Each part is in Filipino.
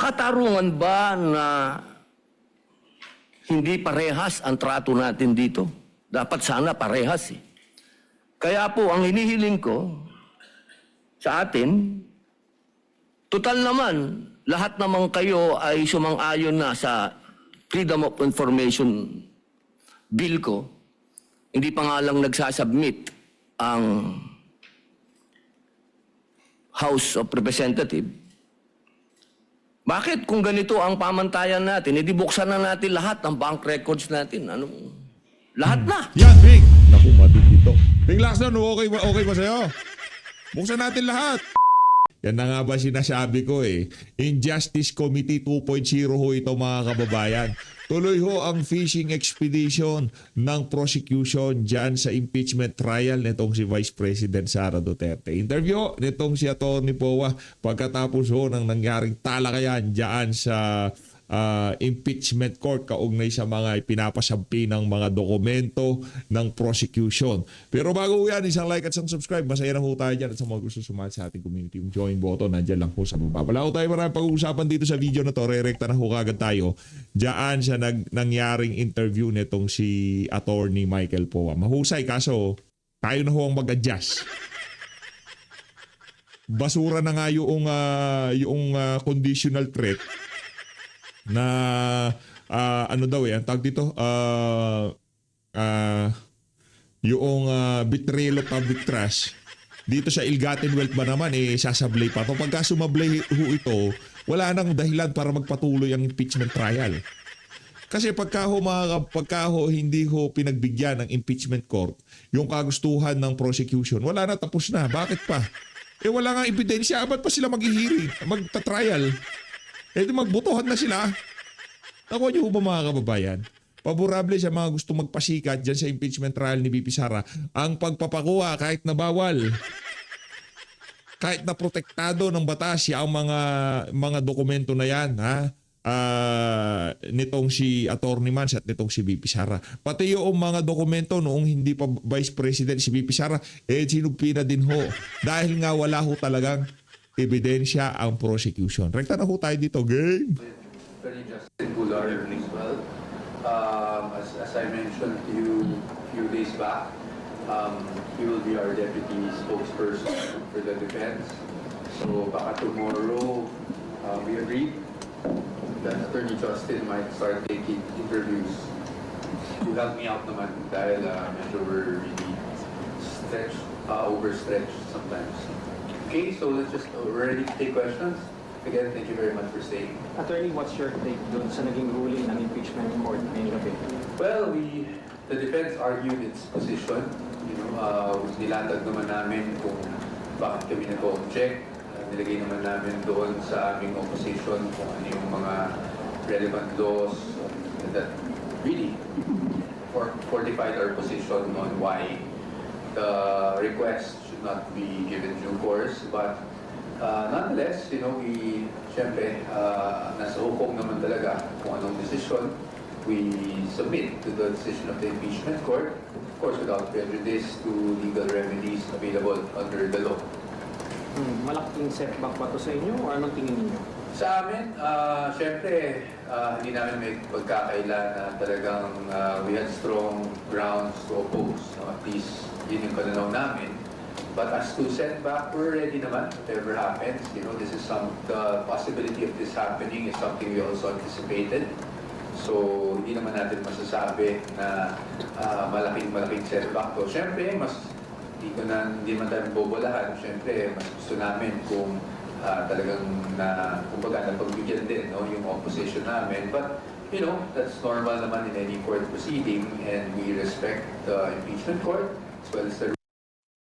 katarungan ba na hindi parehas ang trato natin dito? Dapat sana parehas eh. Kaya po, ang hinihiling ko sa atin, total naman, lahat naman kayo ay sumang-ayon na sa Freedom of Information Bill ko. Hindi pa nga lang nagsasubmit ang House of Representatives. Bakit kung ganito ang pamantayan natin, edi buksan na natin lahat ng bank records natin. Lahat na. Yan, Big. Naku, matik ito. Big Lacson, okay ba sa'yo? Buksan natin lahat. Yan na nga ba sinasabi ko eh. Injustice Committee 2.0 ho ito mga kababayan. Tuloy ho ang fishing expedition ng prosecution dyan sa impeachment trial nitong si Vice President Sara Duterte. Interview nitong si Atty. Powa pagkatapos ho ng nangyaring talakayan dyan sa impeachment court kaugnay sa mga ipinapasampi ng mga dokumento ng prosecution. Pero bago yan, isang like at isang subscribe. Masaya na ho tayo dyan at sa mga gusto sumali sa ating community. Yung join button, nandyan lang po sa baba. Wala ho tayo maraming pag-uusapan dito sa video na to. Re-recta na ho kagad tayo dyan sa nangyaring interview nitong si Atty. Michael Powa. Mahusay kaso tayo na ho ang mag-adjust. Basura na nga yung conditional threat na ano daw ang tawag dito yung betrayal of public trust dito sa ill-gotten wealth ba naman sasablay pa to. Pagka sumablay ho ito, wala nang dahilan para magpatuloy ang impeachment trial. Kasi pagka ho hindi ho pinagbigyan ng impeachment court yung kagustuhan ng prosecution, wala na, tapos na. Bakit pa? Wala nga ebidensya. Ba't pa sila maghihiring, magta-trial? Di magbutuhan na sila. Nakuha niyo ba mga kababayan? Paborable sa mga gusto magpasikat dyan sa impeachment trial ni VP Sara ang pagpapakuha kahit na bawal. Kahit na protektado ng batas ang mga dokumento na yan, ha? Nitong si Atty. Mans at nitong si VP Sara. Pati yung mga dokumento noong hindi pa Vice President si VP Sara, sinugpi na din ho. Dahil nga wala ho talagang ebidensya ang prosecution. Rekta na ho tayo dito, game. Very Justin Bular as well. As I mentioned to you a few days back, he will be our deputy spokesperson for the defense. So baka tomorrow we agreed that Attorney Justin might start taking interviews to help me out naman dahil medyo we're really overstretched sometimes. Okay, so let's just ready to take questions. Again, thank you very much for staying. Attorney, what's your take doon sa naging ruling ng impeachment court ngayong gabi? Well, the defense argued its position. Nilatag naman namin kung bakit kami nag-object. Nilagay naman namin doon sa aming opposition kung ano yung mga relevant laws that really fortified our position on why the request should not be given due course. But nonetheless, syempre, nasa hukom naman talaga kung anong decision. We submit to the decision of the impeachment court, of course without prejudice to legal remedies available under the law. Malaking setback ba ito sa inyo o anong tingin niyo? Sa amin, syempre, hindi namin may pagkakaila na talagang we had strong grounds to oppose. At least, yun yung pananaw namin. But as to setback, we're ready naman, whatever happens. This is the possibility of this happening is something we also anticipated. So, hindi naman natin masasabi na malaking setback to. Syempre, hindi man tayo bobolahan. Syempre, mas gusto namin kung talagang kumbaga napagbigyan din yung opposition namin. But, that's normal naman in any court proceeding and we respect the impeachment court as well as the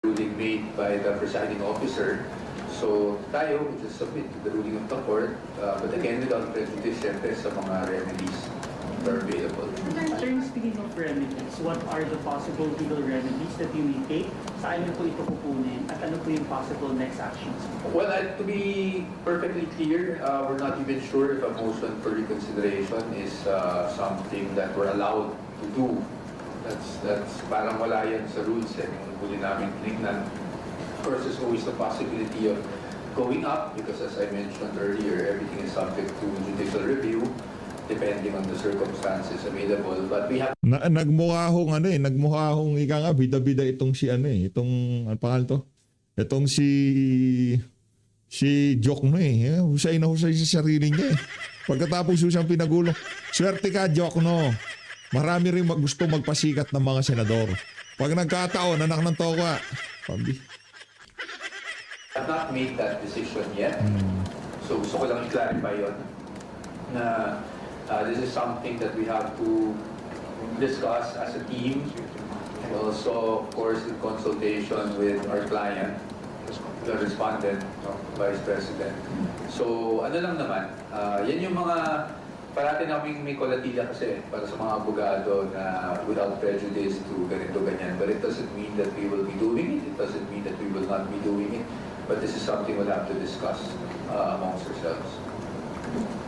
ruling made by the presiding officer. So, tayo will just submit to the ruling of the court. But again, without prejudice, syempre, sa mga remedies that are available. Attorney, speaking of remedies, what are the possible legal remedies that you may take? Saan niyo po ito kukunin? At ano po yung possible next actions? Well, to be perfectly clear, we're not even sure if a motion for reconsideration is something that we're allowed to do. That's parang wala yan sa rules. Huli namin tinignan. Of course, there's always the possibility of going up because, as I mentioned earlier, everything is subject to judicial review depending on the circumstances available. But we have Nagmukha hong nagmukha hong ika nga bida-bida itong si itong ano pangalan to? Itong si Jok husay na husay sa sarili niya eh. Pagkatapos siyang pinagulong. Swerte ka, Jok, no? Marami rin gusto magpasikat ng mga senador. Pag nagkataon, anak ng toka. Pambi. not made that decision yet. So gusto ko lang i-clarify yun na this is something that we have to discuss as a team and also, of course, in consultation with our client, the respondent, Vice President. So ano lang naman, yan yung mga parati naming may kolatilla kasi para sa mga abogado na without prejudice to ganito, ganyan. But it doesn't mean that we will be doing it. It doesn't mean that we will not be doing it. But this is something we'll have to discuss amongst ourselves.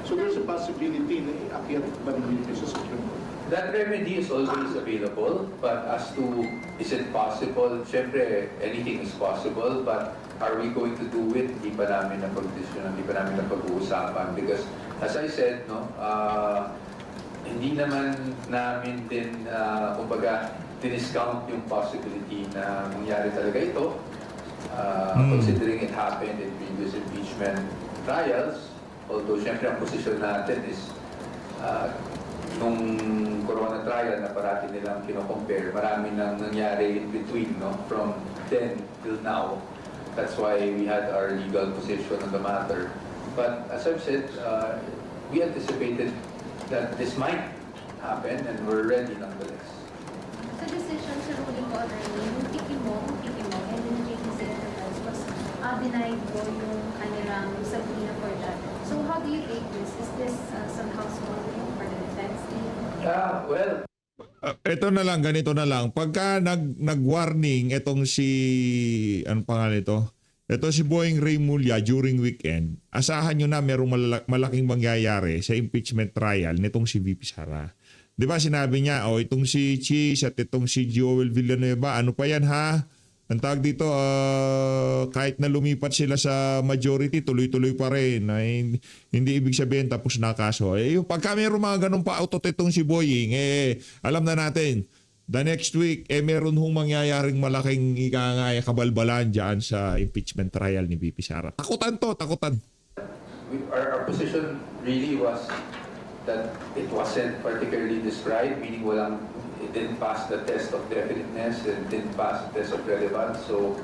So there's a possibility na iakyat ba ninyo sa Supreme Court? That remedy is always available, but as to is it possible, syempre anything is possible, but are we going to do it? Hindi pa namin napag-desisyon, hindi pa namin napag-uusapan. Because as I said, hindi naman namin din, kumbaga, diniscount yung possibility na mangyari talaga ito. Considering it happened in previous impeachment trials, although syempre ang posisyon natin is nung corona trial na parati nilang kino-compare, marami nang nangyari in between, from then till now. That's why we had our legal position on the matter. But as I've said, we anticipated that this might happen and we're ready nonetheless. Sa decision sa ruling ko attorney, yung tiki mo, and yung JTC Enterprise was denied ko yung kanilang subpoena for that. So how do you take this? Is this somehow small for the defense team? Well, Ito na lang, ganito na lang. Pagka nag-warning itong si, ano pangalan ito? Ito si Boying Ray Mulya during weekend, asahan nyo na merong malaking mangyayari sa impeachment trial nitong si VP Sara. Di ba sinabi niya, itong si Cheese at itong si Joel Villanueva, ano pa yan ha? Ang tawag dito, kahit na lumipat sila sa majority, tuloy-tuloy pa rin. Hindi ibig sabihin tapos na kaso. Yung pagka mayroong mga ganun pa autot itong si Boying, alam na natin, the next week, meron hong mangyayaring malaking kabalbalan dyan sa impeachment trial ni VP Sara. Takutan to, takutan. our position really was that it wasn't particularly described, meaning it didn't pass the test of definiteness, it didn't pass the test of relevance. So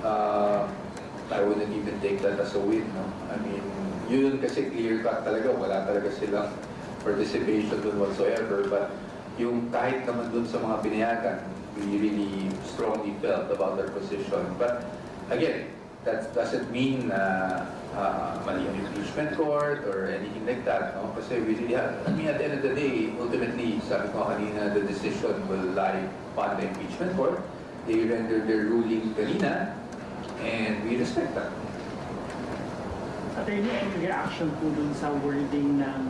I wouldn't even take that as a win. I mean, yun kasi clear cut talaga, wala talaga silang participation dun whatsoever. But yung kahit naman dun sa mga pinayagan, we really strongly felt about their position. But again, that doesn't mean mali ang impeachment court or anything like that. Kasi we really have, at the end of the day, ultimately, sabi ko kanina, the decision will lie upon the impeachment court. They rendered their ruling kanina, and we respect that. Attorney, any reaction po dun sa wording ng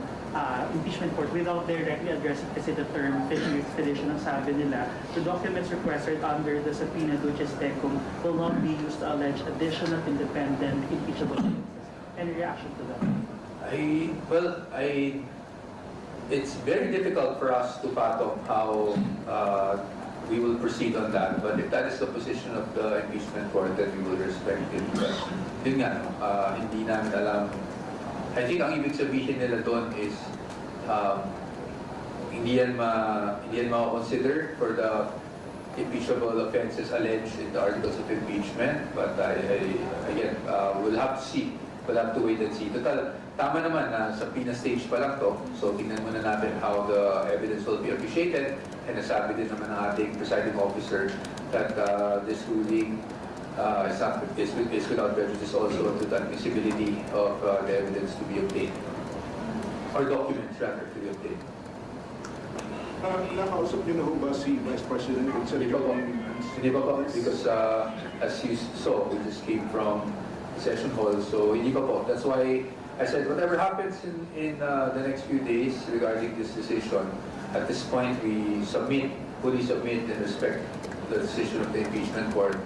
impeachment court without directly addressing kasi the term fishing expedition ang sabi nila, the documents requested under the subpoena duces tecum will not be used to allege additional independent impeachable offenses. Any reaction to that? It's very difficult for us to fathom how we will proceed on that. But if that is the position of the impeachment court, then we will respect it. But yun nga, hindi namin alam. I think ang ibig sabihin nila doon is hindi yan ma-consider for the impeachable offenses alleged in the articles of impeachment. But again, we'll have to see. We'll have to wait and see. Total, tama naman na sa PINA stage pa lang to. So tingnan muna natin how the evidence will be appreciated. And nasabi din naman ng ating presiding officer that this ruling is without prejudice also to the admissibility of the evidence to be obtained. Or documents rather to be obtained. Nakausap niyo na ho ba si Vice President at sa Hindi pa po. Hindi pa po. Because as you saw, we just came from session hall, so hindi pa po. That's why I said whatever happens in the next few days regarding this decision, at this point we fully submit and respect the decision of the impeachment court.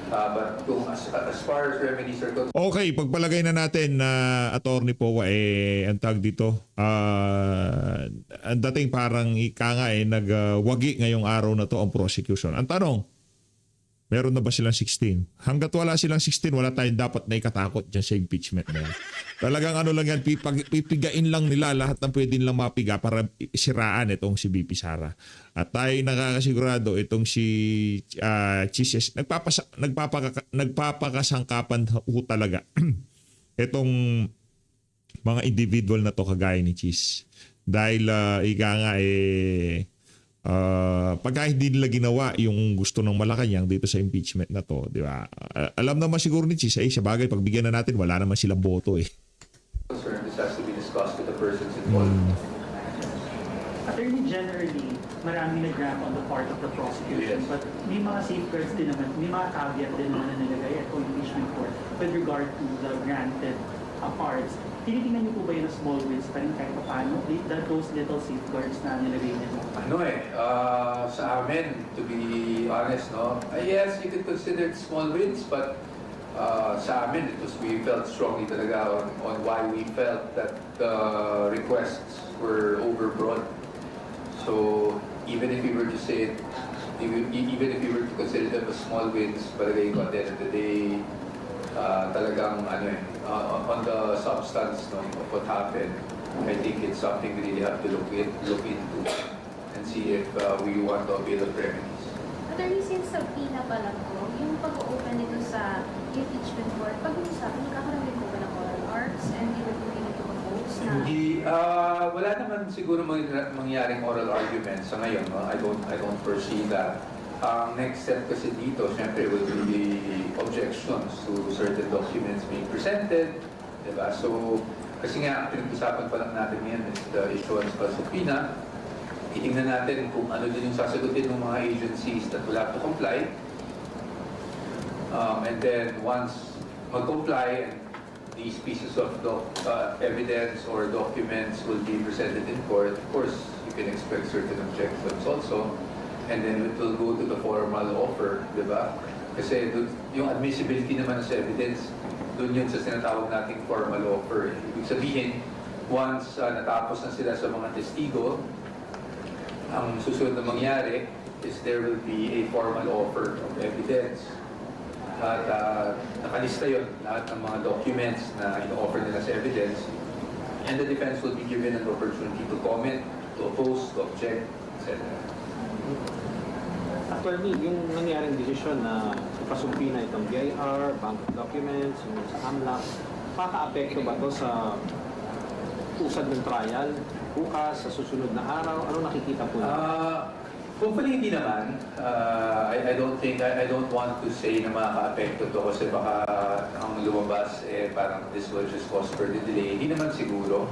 But as far as remedies are concerned, Okay, pagpalagay na natin na Attorney Powa ang tag dito. Ang dating parang ika nga nagwagi ngayong araw na to ang prosecution. Ang tanong, meron na ba silang 16? Hanggat wala silang 16, wala tayong dapat na ikatakot dyan sa impeachment na yan. Talagang ano lang yan, pipigain lang nila lahat ng pwede nilang mapiga para siraan itong si BP Sara. At tayo nakakasigurado itong si Chis, nagpapakasangkapan ho talaga itong mga individual na to kagaya ni Chis. Dahil ika nga pagka hindi nila ginawa yung gusto ng Malacanang dito sa impeachment na to, di ba? Alam naman siguro ni Chis, sa bagay, pagbigyan na natin, wala naman silang boto this has to be discussed with the persons involved. Attorney, generally, marami nag-grant on the part of the prosecution, Yes. but may mga safeguards din naman, may mga caveat din naman na nilagay at impeachment court with regard to the granted parts. Tinitingnan niyo po ba yun na small wins pa rin kahit paano? Those little safeguards na nilagay niyo? Sa amin, to be honest, no, yes, you could consider it small wins, but sa amin, we felt strongly talaga on why we felt that the requests were overbroad. So, even if we were to say it, even if we were to consider them as small wins, palagay ko at the end of the day, talagang on the substance of what happened, I think it's something we really have to look into and see if we want to avail of remedies. Attorney, since subpoena pa lang po, yung pag-open nito sa impeachment court, pag-uusapan, nagkakaroon din po ba ng oral arts and di ba po ito propose na... Hindi, wala naman siguro mangyaring oral argument sa ngayon. No? I don't foresee that. Ang next step kasi dito, syempre, will be objections to certain documents being presented. Diba? So, kasi nga, pinag-usapan pa lang natin ngayon is the issuance of subpoena. Itingnan natin kung ano din yung sasagutin ng mga agencies that will have to comply. And then, once mag-comply, and these pieces of evidence or documents will be presented in court, of course, you can expect certain objections also. And then it will go to the formal offer, di ba? Kasi yung admissibility naman sa evidence, doon yun sa sinatawag nating formal offer. Ibig sabihin, once natapos na sila sa mga testigo, ang susunod na mangyari is there will be a formal offer of evidence. At nakalista yun, lahat ng mga documents na ino-offer nila sa evidence. And the defense will be given an opportunity to comment, to oppose, to object, etc. Attorney, yung nangyaring desisyon na ipasumpina itong BIR, bank documents, yung sa AMLAC, maka-apekto ba to sa usad ng trial bukas, sa susunod na araw? Ano nakikita po niyo? Hopefully hindi naman. I don't want to say na makaka-apekto to kasi baka ang lumabas parang this will just cause further delay. Hindi naman siguro.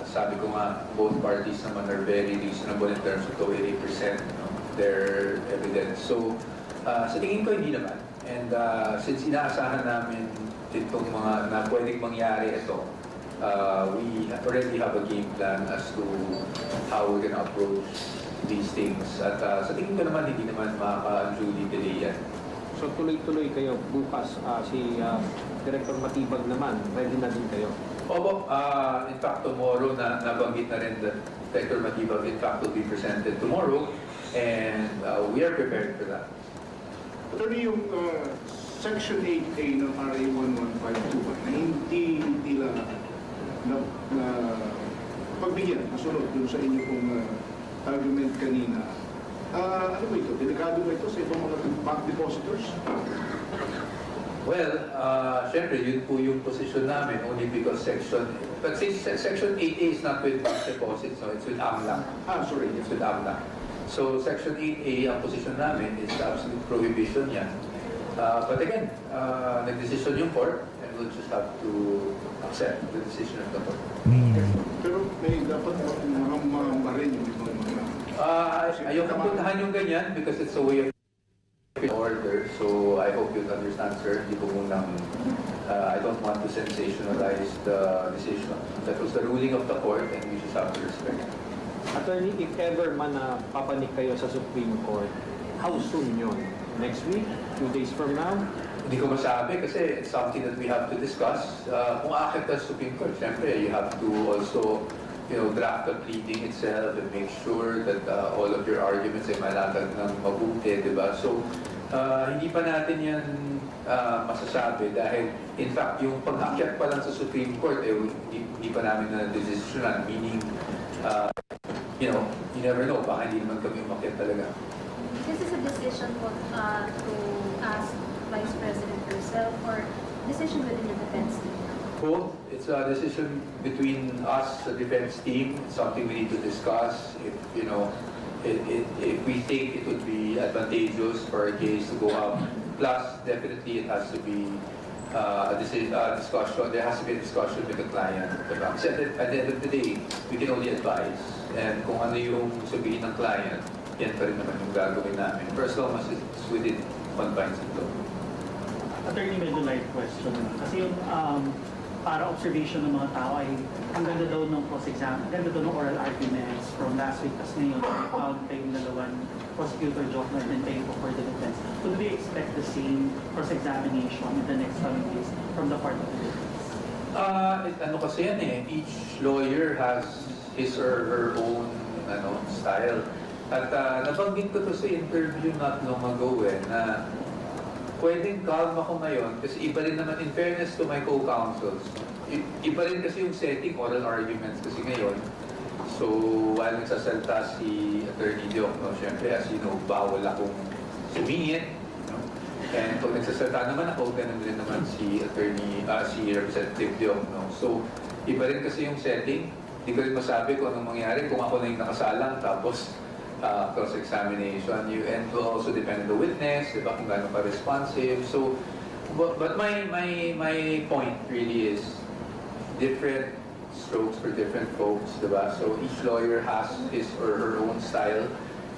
Sabi ko nga, both parties naman are very reasonable in terms of the way they present their evidence. So, sa tingin ko hindi naman. And since inaasahan namin itong mga na pwedeng mangyari ito, we already have a game plan as to how we're gonna approach these things. At sa tingin ko naman, hindi naman makaka-unduly delay yan. So tuloy-tuloy kayo bukas. Si Director Matibag naman, ready na din kayo? Opo, in fact, tomorrow nabanggit na rin that Director Matibag in fact will be presented tomorrow. And we are prepared for that. Pero yung Section 8A ng RA 11521 na hindi nila na pagbigyan, nasunod dun sa inyo pong argument kanina, ano ba ito? Delikado ba ito sa ibang mga bank depositors? Well, syempre, yun po yung position namin only because Section 8A is not with bank deposits, so it's with AMLAC. Sorry. It's with AMLAC. So Section 8A, ang position namin is the absolute prohibition yan. But again, nag-decision yung court and we'll just have to accept the decision of the court. Pero may dapat mga rin yung ibang mga... Ayoko puntahan yung ganyan because it's a way of order. So I hope you'll understand, sir. Hindi ko munang, I don't want to sensationalize the decision. That was the ruling of the court and we just have to respect it. Attorney, if ever man papanik kayo sa Supreme Court, how soon yun? Next week? few days from now? Hindi ko masabi kasi it's something that we have to discuss. Kung aakit ka sa Supreme Court, syempre you have to also draft the pleading itself and make sure that all of your arguments ay malatag ng mabuti, di ba? So, hindi pa natin yan masasabi dahil in fact, yung pag-akyat pa lang sa Supreme Court, hindi pa namin na-desisyonan, meaning, you never know, baka hindi naman kami umakyat talaga. This is a decision to ask Vice President herself or decision within the defense team? Both. It's a decision between us, the defense team. It's something we need to discuss. If if we think it would be advantageous for a case to go up, plus definitely it has to be a discussion. There has to be a discussion with the client. Diba? Kasi at the end of the day, we can only advise. And kung ano yung sabihin ng client, yan pa rin naman yung gagawin namin. For as long as it's within confines of law. Attorney, medyo light question. Kasi yung para observation ng mga tao ay ang ganda daw ng cross-exam, ang ganda daw ng oral arguments from last week. Tapos ngayon, found kayong dalawan, Prosecutor Jokner and kayo po for the defense. Could we expect the same cross-examination in the next coming days from the part of the defense? Ano kasi yan eh, each lawyer has his or her own style. At nabanggit ko to sa interview not long ago na pwedeng calm ako ngayon kasi iba rin naman, in fairness to my co-counsels, iba rin kasi yung setting, oral arguments kasi ngayon. So, while nagsasalta si Attorney Diok, syempre, as you know, bawal akong sumingit. And pag nagsasalta naman ako, ganun din naman si Representative Diok. So, iba rin kasi yung setting. Hindi ko rin masabi kung anong mangyari kung ako na yung nakasalang tapos cross-examination. And will also depend on the witness, diba, kung gaano pa responsive. So, but my point really is different strokes for different folks, diba? So each lawyer has his or her own style.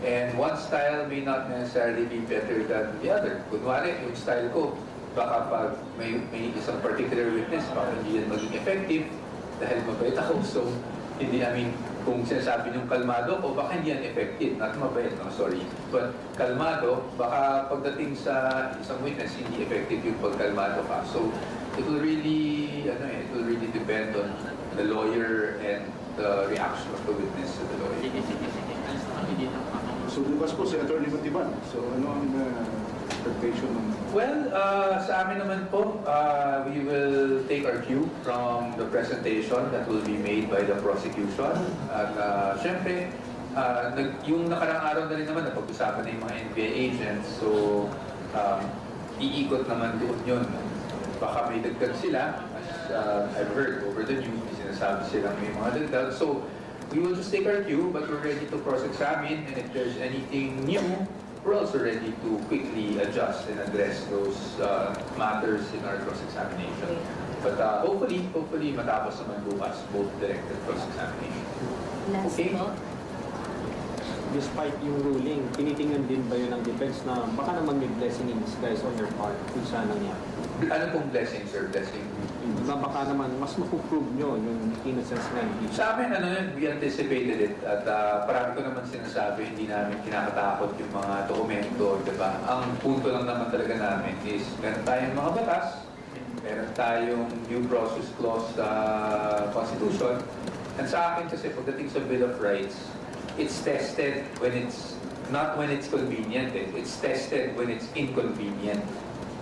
And one style may not necessarily be better than the other. Kunwari, yung style ko, baka pag may isang particular witness, baka hindi yan maging effective dahil mabait ako. So, kung sinasabi niyong kalmado ko, baka hindi yan effective. Not mabait, sorry. But kalmado, baka pagdating sa isang witness, hindi effective yung pagkalmado ka. So, it will really depend on the lawyer and the reaction of the witness to the lawyer. So bukas po si Attorney Matiban. So ano ang expectation ng... Well, sa amin naman po, we will take our cue from the presentation that will be made by the prosecution. At syempre, yung nakarang araw na rin naman, napag-usapan na yung mga NBI agents. So, iikot naman doon yun. Baka may dagdag sila, as I've heard over the news, sinasabi silang may mga dagdag. So, we will just take our cue, but we're ready to cross-examine, and if there's anything new, we're also ready to quickly adjust and address those matters in our cross-examination. But hopefully matapos naman bukas, both direct and cross-examination. Last Okay. po. Despite yung ruling, tinitingnan din ba yun ng defense na baka naman may blessing in disguise on their part kung saan nangyari? Ano pong blessing, sir? Blessing? Na baka naman mas mapuprove nyo yung innocence nga ni Bishop. Sa amin, we anticipated it. At parang ko naman sinasabi, hindi namin kinakatakot yung mga dokumento, diba? Ang punto lang naman talaga namin is, meron tayong mga batas, meron tayong due process clause sa Constitution. And sa akin kasi, pagdating sa Bill of Rights, it's tested when it's, not when it's convenient. It's tested when it's inconvenient.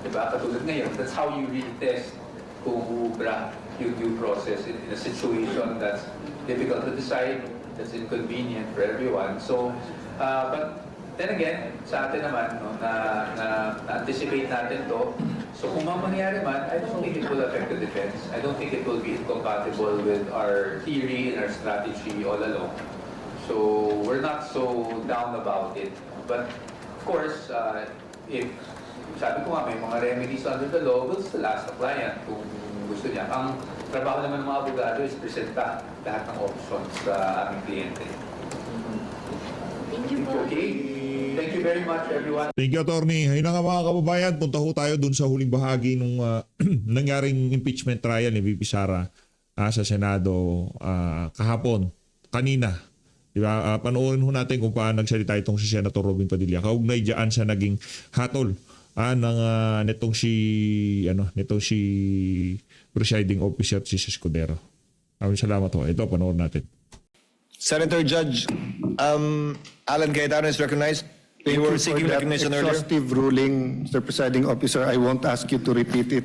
Diba? Katulad ngayon, that's how you really test kung ubra yung due process in a situation that's difficult to decide, that's inconvenient for everyone. So, but then again, sa atin naman, na-anticipate natin to. So kung mangyari man, I don't think it will affect the defense. I don't think it will be incompatible with our theory and our strategy all along. So we're not so down about it. But of course, if sabi ko nga, may mga remedies under the law, we'll still ask the client kung gusto niya. Ang trabaho naman ng mga abogado is presenta lahat ng options sa aming kliyente. Thank you po. Okay? Thank you very much, everyone. Thank you, Attorney. Ayun na nga mga kababayan, punta ho tayo dun sa huling bahagi ng nangyaring impeachment trial ni VP Sara sa Senado kahapon, kanina. Diba? Panoorin ho natin kung paano nagsalita itong si Senator Robin Padilla. Kaugnay dyan sa naging hatol nitong si presiding officer si Escudero. Maraming salamat ho. Ito, panoorin natin. Senator Judge Alan Cayetano is recognized. You were seeking recognition earlier. Exhaustive ruling, Mr. Presiding Officer. I won't ask you to repeat it.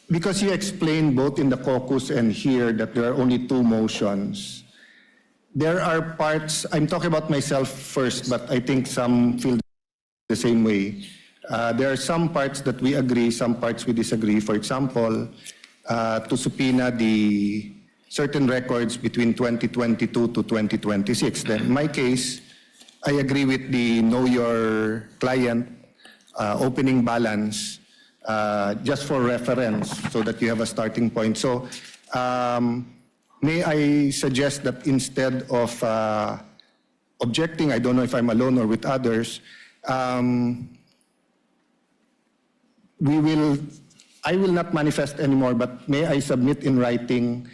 Because you explained both in the caucus and here that there are only 2 motions. There are parts, I'm talking about myself first, but I think some feel the same way. There are some parts that we agree, some parts we disagree. For example, to subpoena the certain records between 2022 to 2026. Then in my case, I agree with the know your client opening balance just for reference so that you have a starting point. So may I suggest that instead of objecting, I don't know if I'm alone or with others, I will not manifest anymore, but may I submit in writing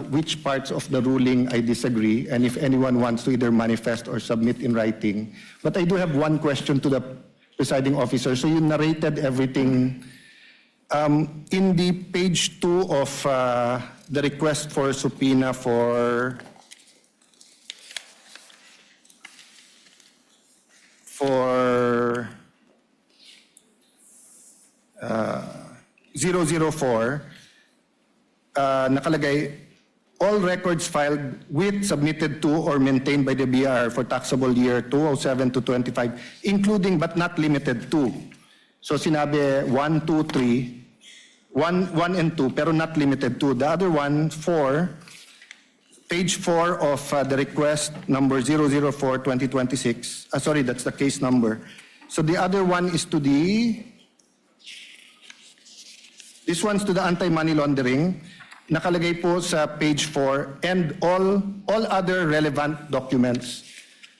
which parts of the ruling I disagree, and if anyone wants to either manifest or submit in writing. But I do have one question to the presiding officer. So you narrated everything. In the page 2 of the request for subpoena for 004, nakalagay, all records filed with, submitted to, or maintained by the BIR for taxable year 2007 to 25, including but not limited to. So sinabi 1, 2, 3, 1 and 2, pero not limited to. The other one, 4, page 4 of the request number 004-2026. Sorry, that's the case number. So the other one is to the, this one's to the anti-money laundering. Nakalagay po sa page 4 and all other relevant documents.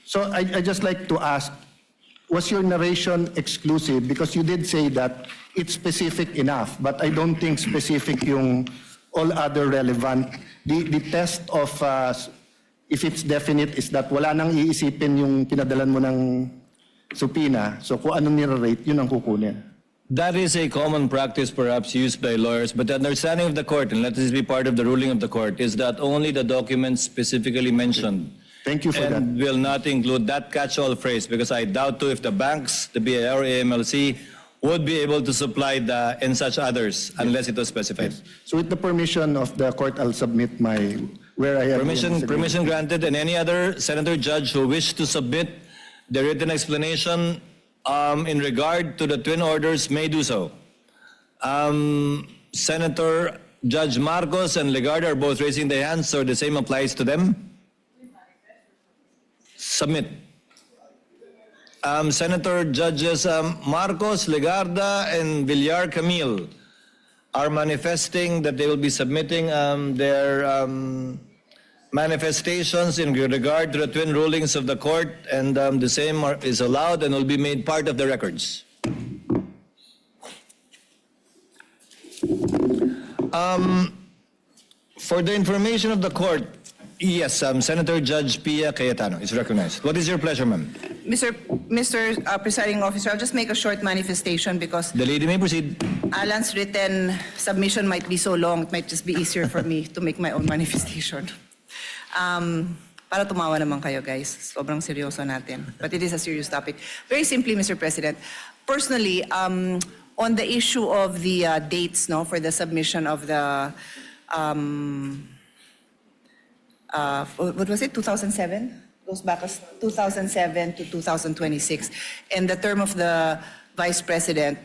So I just like to ask, was your narration exclusive? Because you did say that it's specific enough, but I don't think specific yung all other relevant. The test of if it's definite is that wala nang iisipin yung pinadalan mo ng subpoena. So kung anong nire-rate, yun ang kukunin. That is a common practice perhaps used by lawyers, but the understanding of the court, and let this be part of the ruling of the court, is that only the documents specifically mentioned Thank you for that. and will not include that catch-all phrase, because I doubt too if the banks, the BIR, AMLC, would be able to supply the and such others unless it was specified. So with the permission of the court, I'll submit my, where I have Permission granted, and any other senator judge who wish to submit the written explanation in regard to the twin orders may do so. Senator Judge Marcos and Legarda are both raising their hands, so the same applies to them. Submit. Senator Judges Marcos, Legarda, and Villar Camille are manifesting that they will be submitting their manifestations in regard to the twin rulings of the court, and the same is allowed and will be made part of the records. For the information of the court, yes, Senator Judge Pia Cayetano is recognized. What is your pleasure, ma'am? Mr. Presiding Officer, I'll just make a short manifestation because The lady may proceed. Alan's written submission might be so long, it might just be easier for me to make my own manifestation. Para tumawa naman kayo, guys. Sobrang seryoso natin. But it is a serious topic. Very simply, Mr. President, personally, on the issue of the dates, no, for the submission of the, what was it, 2007? Goes back as 2007 to 2026. And the term of the Vice President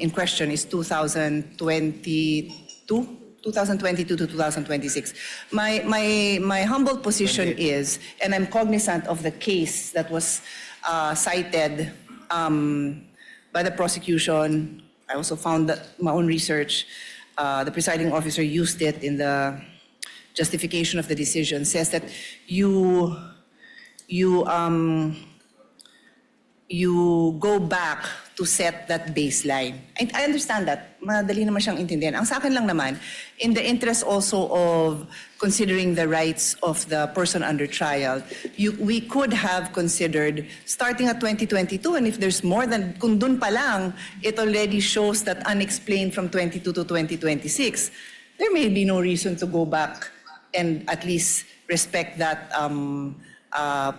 in question is 2022 to 2026. My humble position is, and I'm cognizant of the case that was cited by the prosecution. I also found that my own research, the presiding officer used it in the justification of the decision, says that you you go back to set that baseline. I understand that. Madali naman siyang intindihan. Ang sa akin lang naman, in the interest also of considering the rights of the person under trial, we could have considered starting at 2022, and if there's more than, kung dun pa lang, it already shows that unexplained from 22 to 2026, there may be no reason to go back and at least respect that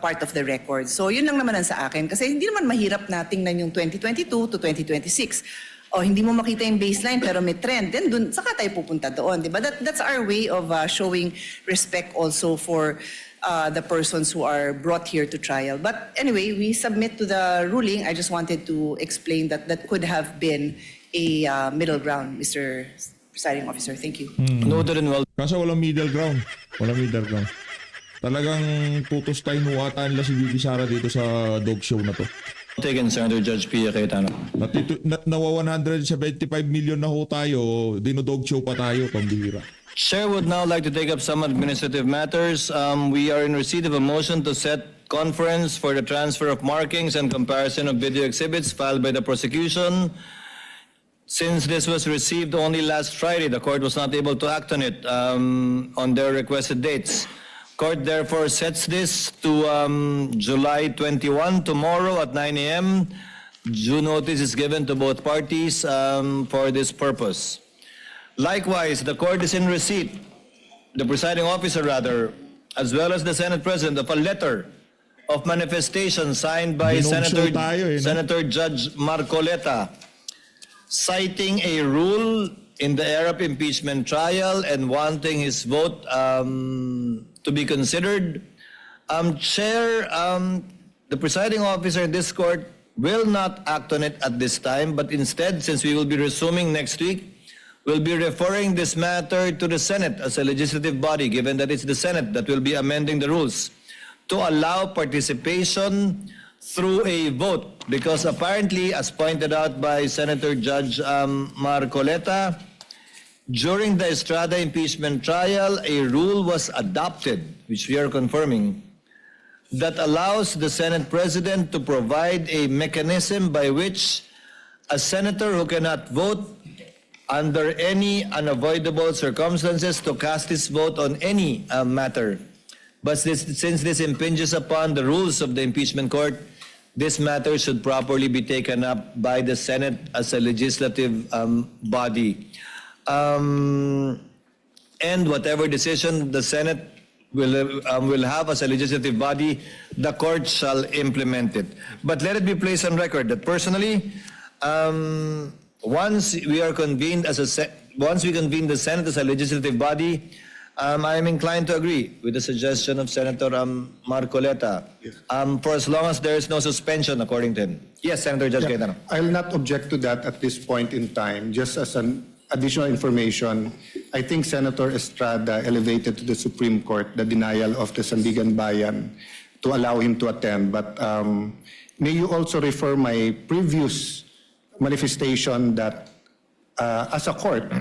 part of the record. So yun lang naman ang sa akin. Kasi hindi naman mahirap na tingnan yung 2022 to 2026. O hindi mo makita yung baseline pero may trend, then dun, saka tayo pupunta doon. Diba? That's our way of showing respect also for the persons who are brought here to trial. But anyway, we submit to the ruling. I just wanted to explain that that could have been a middle ground, Mr. Presiding Officer. Thank you. Noted and well Kaso walang middle ground. Walang middle ground. Talagang putos tayo nuwataan nila si Bibi Sara dito sa dog show na to. taken, Senator Judge Pia Cayetano. Nawa 175 million na ho tayo, dinodog show pa tayo, pambihira. Chair would now like to take up some administrative matters. We are in receipt of a motion to set conference for the transfer of markings and comparison of video exhibits filed by the prosecution. Since this was received only last Friday, the court was not able to act on it on their requested dates. Court therefore sets this to July 21, tomorrow at 9 a.m. Due notice is given to both parties for this purpose. Likewise, the court is in receipt, the presiding officer rather, as well as the Senate President, of a letter of manifestation signed by Binogso tayo, no? Senator Judge Marcoleta, citing a rule in the Arab impeachment trial and wanting his vote to be considered. Chair, the presiding officer in this court will not act on it at this time, but instead, since we will be resuming next week, we'll be referring this matter to the Senate as a legislative body, given that it's the Senate that will be amending the rules to allow participation through a vote, because apparently, as pointed out by Senator Judge Marcoleta, during the Estrada impeachment trial, a rule was adopted, which we are confirming, that allows the Senate President to provide a mechanism by which a senator who cannot vote under any unavoidable circumstances to cast his vote on any matter. But since this impinges upon the rules of the impeachment court, this matter should properly be taken up by the Senate as a legislative body. And whatever decision the Senate will have as a legislative body, the court shall implement it. But let it be placed on record that personally, once we convene the Senate as a legislative body, I am inclined to agree with the suggestion of Senator Marcoleta, for as long as there is no suspension, according to him. Yes, Senator Judge Cayetano. I'll not object to that at this point in time. Just as an additional information, I think Senator Estrada elevated to the Supreme Court the denial of the Sandigan Bayan to allow him to attend. But may you also refer my previous manifestation that as a court,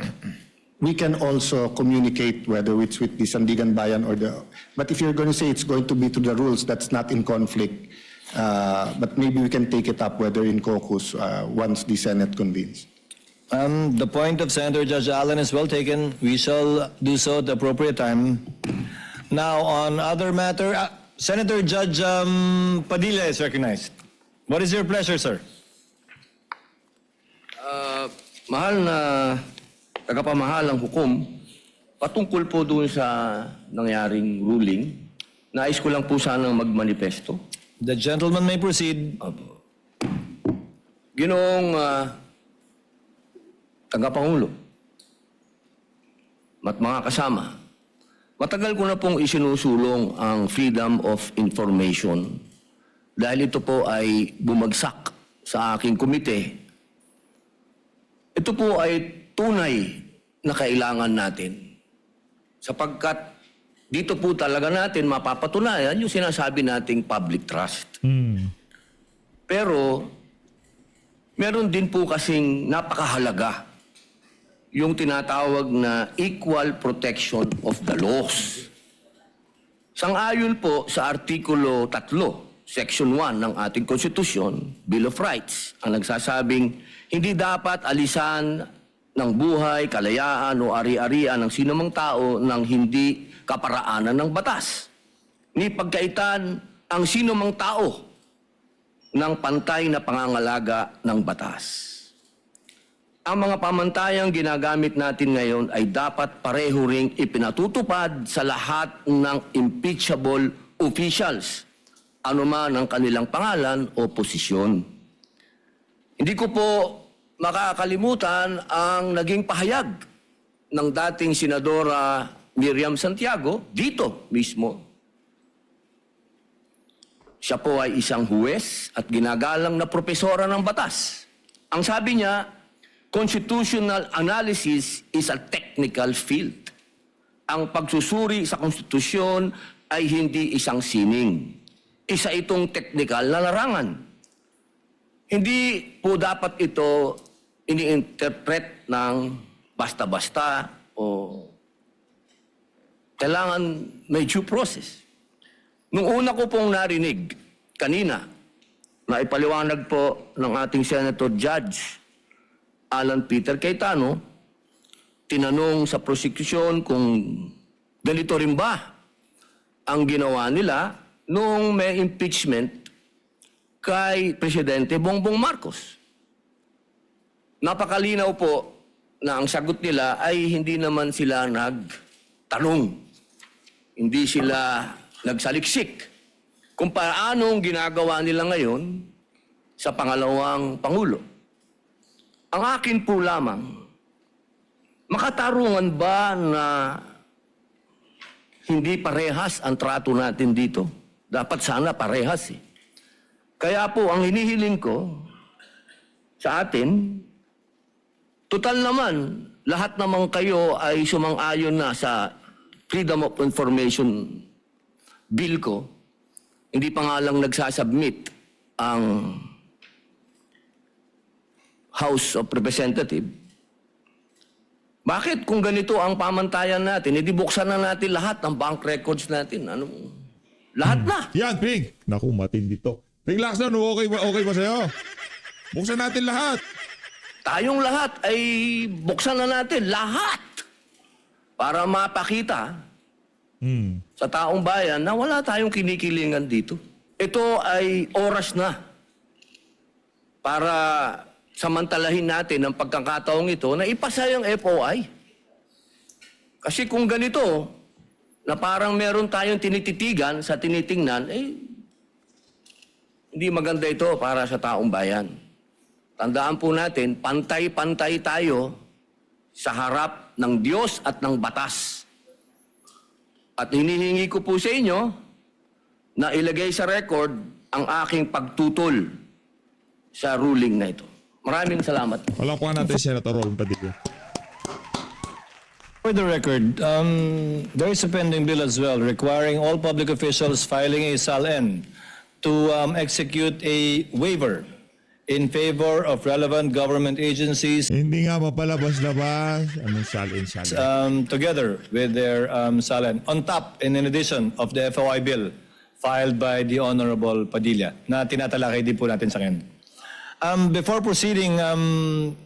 we can also communicate whether it's with the Sandigan Bayan or the... But if you're going to say it's going to be to the rules, that's not in conflict. But maybe we can take it up whether in caucus once the Senate convenes. The point of Senator Judge Allen is well taken. We shall do so at the appropriate time. Now, on other matter, Senator Judge Padilla is recognized. What is your pleasure, sir? Mahal na tagapamahalang hukom, patungkol po doon sa nangyaring ruling, nais ko lang po sanang magmanifesto. The gentleman may proceed. Ginoong tagapangulo at mga kasama, matagal ko na pong isinusulong ang freedom of information dahil ito po ay bumagsak sa aking komite. Ito po ay tunay na kailangan natin sapagkat dito po talaga natin mapapatunayan yung sinasabi nating public trust. Pero meron din po kasing napakahalaga yung tinatawag na equal protection of the laws. Sang-ayon po sa Artikulo 3 Section 1 ng ating konstitusyon, Bill of Rights, ang nagsasabing hindi dapat alisan ng buhay, kalayaan o ari-arian ng sinumang tao ng hindi kaparaanan ng batas. Ni pagkaitan ang sinumang tao ng pantay na pangangalaga ng batas. Ang mga pamantayang ginagamit natin ngayon ay dapat pareho ring ipinatutupad sa lahat ng impeachable officials, anuman ang kanilang pangalan o posisyon. Hindi ko po makakalimutan ang naging pahayag ng dating Senadora Miriam Santiago dito mismo. Siya po ay isang huwes at ginagalang na propesora ng batas. Ang sabi niya, constitutional analysis is a technical field. Ang pagsusuri sa konstitusyon ay hindi isang sining. Isa itong technical na larangan. Hindi po dapat ito ini-interpret ng basta-basta o kailangan may due process. Nung una ko pong narinig kanina, na ipaliwanag po ng ating Senator Judge Alan Peter Cayetano, tinanong sa prosecution kung ganito rin ba ang ginawa nila nung may impeachment kay Presidente Bongbong Marcos. Napakalinaw po na ang sagot nila ay hindi naman sila nagtanong. Hindi sila nagsaliksik kung paano ginagawa nila ngayon sa pangalawang Pangulo. Ang akin po lamang, makatarungan ba na hindi parehas ang trato natin dito? Dapat sana parehas eh. Kaya po, ang hinihiling ko sa atin, total naman, lahat naman kayo ay sumang-ayon na sa Freedom of Information Bill ko. Hindi pa nga lang nagsasubmit ang House of Representatives. Bakit kung ganito ang pamantayan natin, edi buksan na natin lahat ng bank records natin. Lahat na. Yan, Ping. Naku, matindi to. Ping Lacson, okay ba sa'yo? Buksan natin lahat. Tayong lahat ay buksan na natin lahat para mapakita sa taong bayan na wala tayong kinikilingan dito. Ito ay oras na para samantalahin natin ang pagkakataong ito na ipasa yung FOI. Kasi kung ganito, na parang meron tayong tinititigan sa tinitingnan, hindi maganda ito para sa taong bayan. Tandaan po natin, pantay-pantay tayo sa harap ng Diyos at ng batas. At hinihingi ko po sa inyo na ilagay sa record ang aking pagtutol sa ruling na ito. Maraming salamat. Walang kuha natin, Senator Ron Padilla. For the record, there is a pending bill as well requiring all public officials filing a SALN to execute a waiver in favor of relevant government agencies Hindi nga mapalabas-labas. Anong salin? together with their SALN on top and in addition of the FOI bill filed by the Honorable Padilla na tinatalakay din po natin sa ngayon. Before proceeding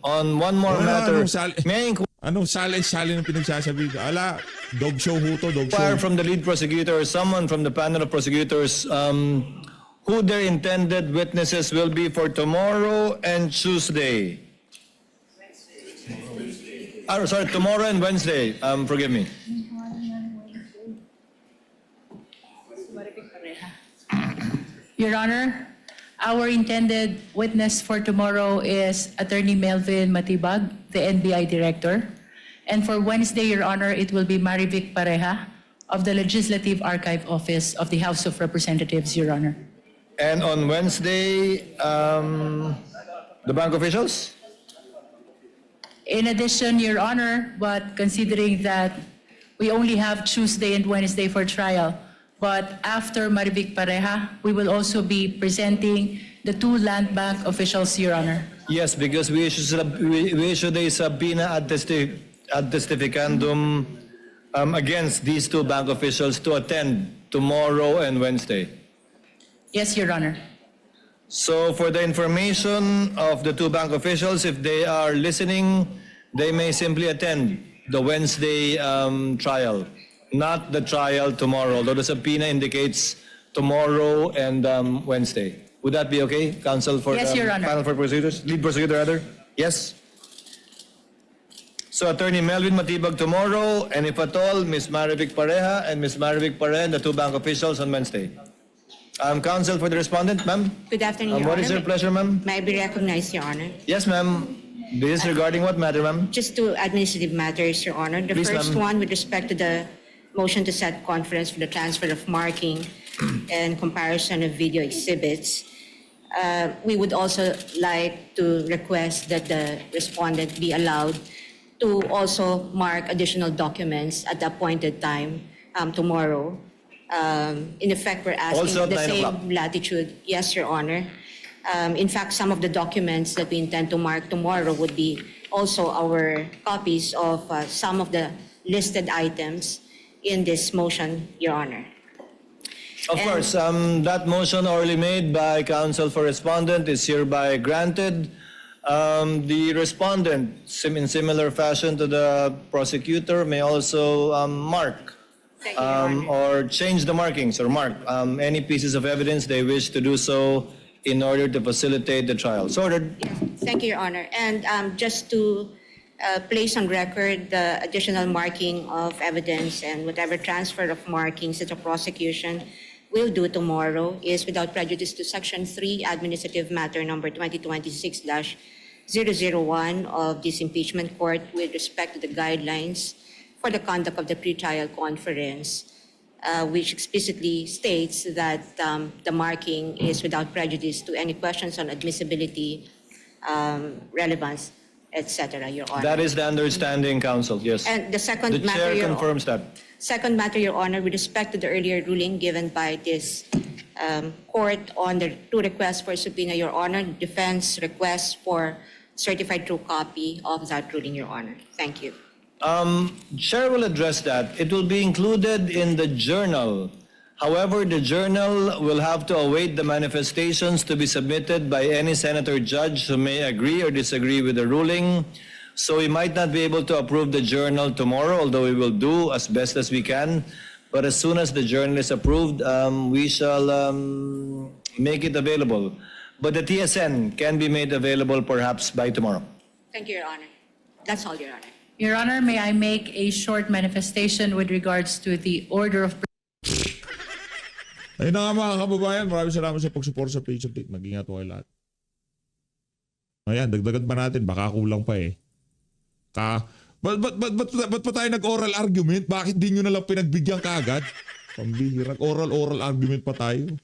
on one more matter, may I Anong salin ang pinagsasabi? Ala, dog show ho to, dog inquire show. from the lead prosecutor or someone from the panel of prosecutors who their intended witnesses will be for tomorrow and Tuesday. Sorry, tomorrow and Wednesday. Forgive me. Your Honor, our intended witness for tomorrow is Attorney Melvin Matibag, the NBI Director. And for Wednesday, Your Honor, it will be Marivic Pareja of the Legislative Archive Office of the House of Representatives, Your Honor. And on Wednesday, the bank officials? In addition, Your Honor, but considering that we only have Tuesday and Wednesday for trial, but after Marivic Pareja, we will also be presenting the two land bank officials, Your Honor. Yes, because we issued a subpoena ad testificandum against these two bank officials to attend tomorrow and Wednesday. Yes, Your Honor. So for the information of the two bank officials, if they are listening, they may simply attend the Wednesday trial, not the trial tomorrow, although the subpoena indicates tomorrow and Wednesday. Would that be okay, counsel for Yes, Your Honor. panel for prosecutors, lead prosecutor rather? Yes? So Attorney Melvin Matibag tomorrow, and if at all, Ms. Marivic Pareja and Ms. Marivic Pareja, the two bank officials on Wednesday. Counsel for the respondent, ma'am? Good afternoon, Your What Honor. is your pleasure, ma'am? May I be recognized, Your Honor? Yes, ma'am. This is regarding what matter, ma'am? Just two administrative matters, Your Honor. The Please, first ma'am. one with respect to the motion to set conference for the transfer of marking and comparison of video exhibits. We would also like to request that the respondent be allowed to also mark additional documents at the appointed time tomorrow. In effect, we're asking Also at the 9 same o'clock. latitude. Yes, Your Honor. In fact, some of the documents that we intend to mark tomorrow would be also our copies of some of the listed items in this motion, Your Honor. Of And- course, that motion orally made by counsel for respondent is hereby granted. The respondent, in similar fashion to the prosecutor, may also mark Thank you, Your Honor. or change the markings or mark any pieces of evidence they wish to do so in order to facilitate the trial. So ordered. Yes, thank you, Your Honor. And just to place on record the additional marking of evidence and whatever transfer of markings that the prosecution will do tomorrow is without prejudice to Section 3, Administrative Matter Number 2026-001 of this impeachment court with respect to the guidelines for the conduct of the pretrial conference, which explicitly states that the marking is without prejudice to any questions on admissibility, relevance, etc., Your Honor. That is the understanding, counsel, yes. And the second The matter, chair Your confirms that. Second matter, Your Honor, with respect to the earlier ruling given by this court on the two requests for subpoena, Your Honor, defense requests for certified true copy of that ruling, Your Honor. Thank you. Chair will address that. It will be included in the journal. However, the journal will have to await the manifestations to be submitted by any senator judge who may agree or disagree with the ruling. So we might not be able to approve the journal tomorrow, although we will do as best as we can. But as soon as the journal is approved, we shall make it available. But the TSN can be made available perhaps by tomorrow. Thank you, Your Honor. That's all, Your Honor. Your Honor, may I make a short manifestation with regards to the order of Ayun na nga mga kababayan, maraming salamat sa pag-support sa page update. Mag-ingat po kayo lahat. Ayan, dagdagan pa natin, baka kulang pa eh. Ba't pa tayo nag-oral argument? Bakit di nyo nalang pinagbigyan kaagad? Pambihirang oral argument pa tayo.